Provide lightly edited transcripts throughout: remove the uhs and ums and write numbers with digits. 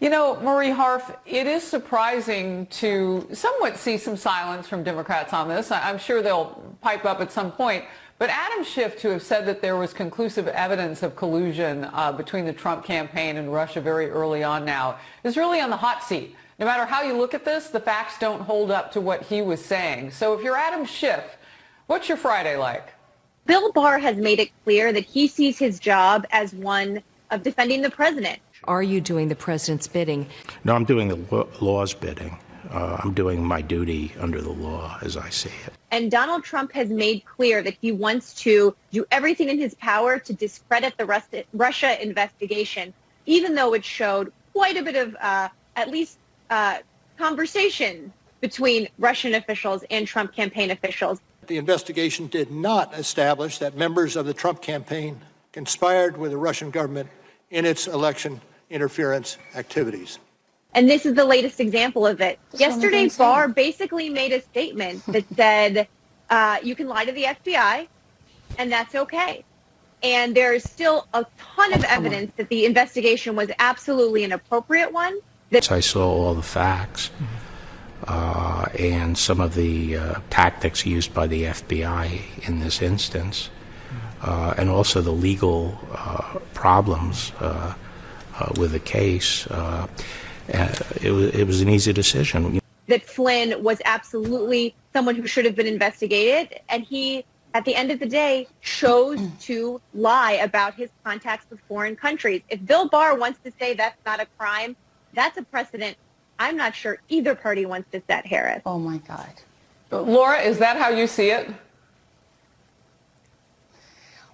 You know, Marie Harf, it is surprising to somewhat see some silence from Democrats on this. I'm sure they'll pipe up at some point. But Adam Schiff, to have said that there was conclusive evidence of collusion between the Trump campaign and Russia very early on now, is really on the hot seat. No matter how you look at this, the facts don't hold up to what he was saying. So if you're Adam Schiff, what's your Friday like? Bill Barr has made it clear that he sees his job as one of defending the president. Are you doing the president's bidding? No, I'm doing the law's bidding. I'm doing my duty under the law as I see it. And Donald Trump has made clear that he wants to do everything in his power to discredit the Russia investigation, even though it showed quite a bit of at least conversation between Russian officials and Trump campaign officials. The investigation did not establish that members of the Trump campaign conspired with the Russian government in its election interference activities. And this is the latest example of it. Yesterday, Barr basically made a statement that said, you can lie to the FBI, and that's okay. And there's still a ton of evidence that the investigation was absolutely an appropriate one. I saw all the facts and some of the tactics used by the FBI in this instance, and also the legal problems with the case. It was an easy decision. That Flynn was absolutely someone who should have been investigated, and he, at the end of the day, chose to lie about his contacts with foreign countries. If Bill Barr wants to say that's not a crime, that's a precedent I'm not sure either party wants to set, Harris. Oh, my God. Laura, is that how you see it?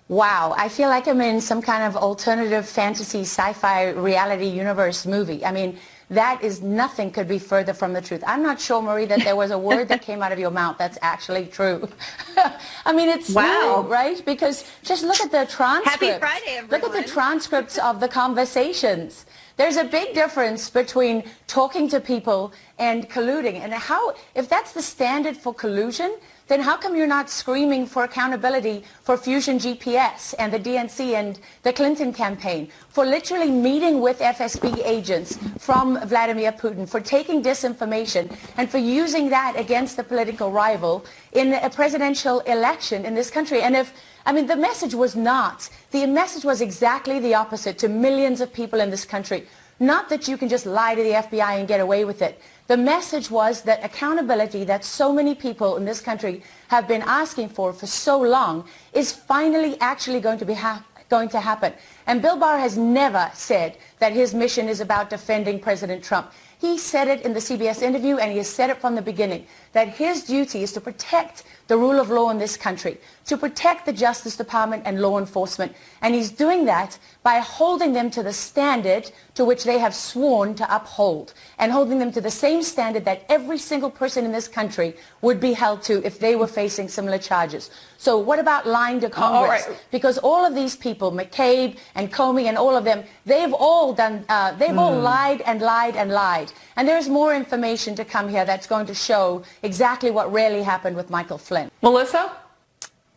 Wow, I feel like I'm in some kind of alternative fantasy sci-fi reality universe movie. I mean, that is nothing could be further from the truth. I'm not sure, Marie, that there was a word that came out of your mouth that's actually true. I mean, it's wow, right? Because just look at the transcripts. Happy Friday, everyone. Look at the transcripts of the conversations. There's a big difference between talking to people and colluding. And how, if that's the standard for collusion, then how come you're not screaming for accountability for Fusion GPS and the DNC and the Clinton campaign, for literally meeting with FSB agents from Vladimir Putin, for taking disinformation and for using that against the political rival in a presidential election in this country? And if, I mean, the message was exactly the opposite to millions of people in this country. Not that you can just lie to the FBI and get away with it. The message was that accountability that so many people in this country have been asking for so long is finally actually going to happen. And Bill Barr has never said that his mission is about defending President Trump. He said it in the CBS interview, and he has said it from the beginning, that his duty is to protect the rule of law in this country, to protect the Justice Department and law enforcement. And he's doing that by holding them to the standard to which they have sworn to uphold, and holding them to the same standard that every single person in this country would be held to if they were facing similar charges. So what about lying to Congress? Because all of these people, McCabe and Comey and all of them, they've all lied and lied and lied. And there's more information to come here that's going to show exactly what really happened with Michael Flynn. Melissa?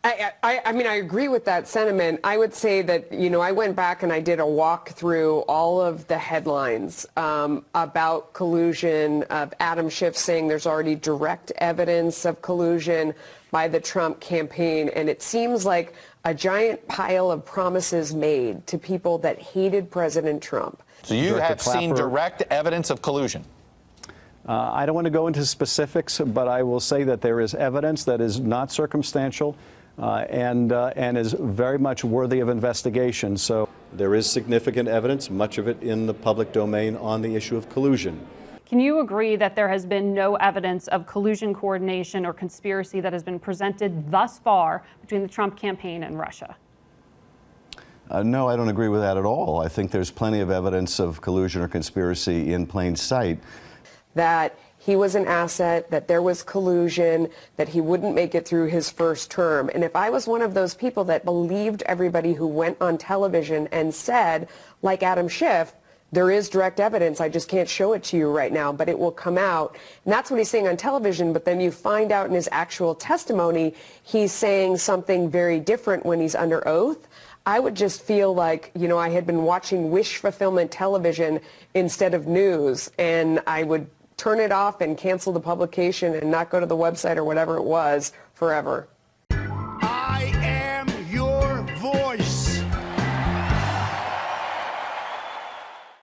I mean, I agree with that sentiment. I would say that, you know, I went back and I did a walk through all of the headlines about collusion, of Adam Schiff saying there's already direct evidence of collusion by the Trump campaign. And it seems like a giant pile of promises made to people that hated President Trump. So you have seen direct evidence of collusion? I don't want to go into specifics, but I will say that there is evidence that is not circumstantial and is very much worthy of investigation. So there is significant evidence, much of it in the public domain, on the issue of collusion. Can you agree that there has been no evidence of collusion, coordination, or conspiracy that has been presented thus far between the Trump campaign and Russia? No, I don't agree with that at all. I think there's plenty of evidence of collusion or conspiracy in plain sight. That he was an asset, that there was collusion, that he wouldn't make it through his first term. And if I was one of those people that believed everybody who went on television and said, like Adam Schiff, there is direct evidence, I just can't show it to you right now, but it will come out. And that's what he's saying on television, but then you find out in his actual testimony, he's saying something very different when he's under oath. I would just feel like, you know, I had been watching wish fulfillment television instead of news, and I would turn it off and cancel the publication and not go to the website or whatever it was forever.